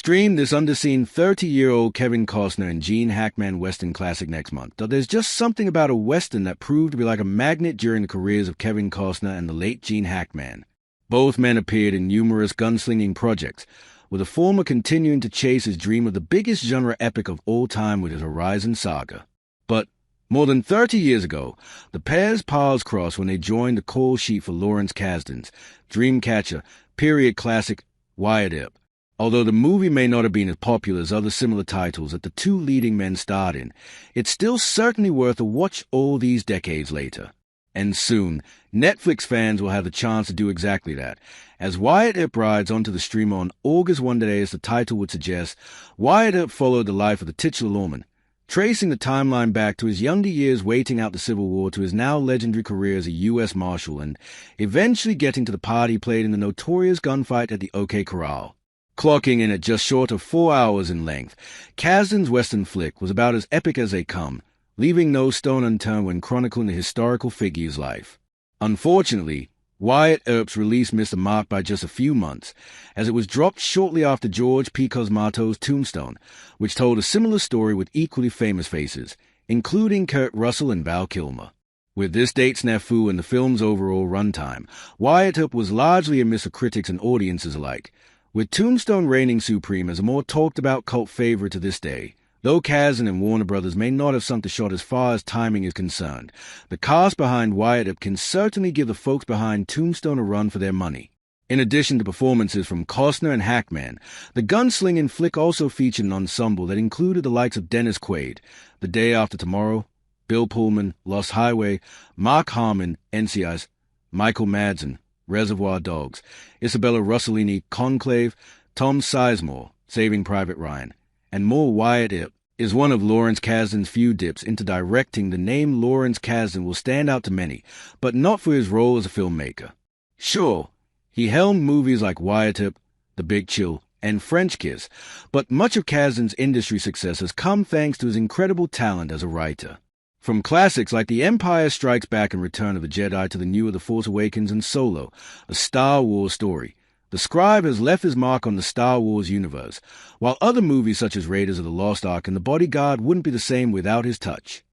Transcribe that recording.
Stream this Underseen 30-year-old Kevin Costner and Gene Hackman Western classic next month. Though there's just something about a Western that proved to be like a magnet during the careers of Kevin Costner and the late Gene Hackman. Both men appeared in numerous gunslinging projects, with the former continuing to chase his dream of the biggest genre epic of all time with his Horizon saga. But more than 30 years ago, the pair's paths crossed when they joined the call sheet for Lawrence Kasdan's Dreamcatcher period classic Wyatt Earp. Although the movie may not have been as popular as other similar titles that the two leading men starred in, it's still certainly worth a watch all these decades later. And soon, Netflix fans will have the chance to do exactly that. As Wyatt Earp rides onto the streamer on August 1 today, as the title would suggest, Wyatt Earp followed the life of the titular lawman, tracing the timeline back to his younger years waiting out the Civil War to his now legendary career as a U.S. Marshal and eventually getting to the part he played in the notorious gunfight at the OK Corral. Clocking in at just short of 4 hours in length, Kasdan's Western flick was about as epic as they come, leaving no stone unturned when chronicling the historical figure's life. Unfortunately, Wyatt Earp's release missed the mark by just a few months, as it was dropped shortly after George P. Cosmato's Tombstone, which told a similar story with equally famous faces, including Kurt Russell and Val Kilmer. With this date snafu and the film's overall runtime, Wyatt Earp was largely a miss of critics and audiences alike, with Tombstone reigning supreme as a more talked-about cult favorite to this day. Though Kasdan and Warner Brothers may not have sunk the shot as far as timing is concerned, the cast behind Wyatt Earp can certainly give the folks behind Tombstone a run for their money. In addition to performances from Costner and Hackman, the gunslinging flick also featured an ensemble that included the likes of Dennis Quaid, The Day After Tomorrow, Bill Pullman, Lost Highway, Mark Harmon, NCIS, Michael Madsen, Reservoir Dogs, Isabella Rossellini, Conclave, Tom Sizemore, Saving Private Ryan, and more. Wyatt Earp is one of Lawrence Kasdan's few dips into directing. The name Lawrence Kasdan will stand out to many, but not for his role as a filmmaker. Sure, he helmed movies like Wyatt Earp, The Big Chill, and French Kiss, but much of Kasdan's industry success has come thanks to his incredible talent as a writer. From classics like The Empire Strikes Back and Return of the Jedi to the newer The Force Awakens and Solo, a Star Wars story, the scribe has left his mark on the Star Wars universe, while other movies such as Raiders of the Lost Ark and The Bodyguard wouldn't be the same without his touch.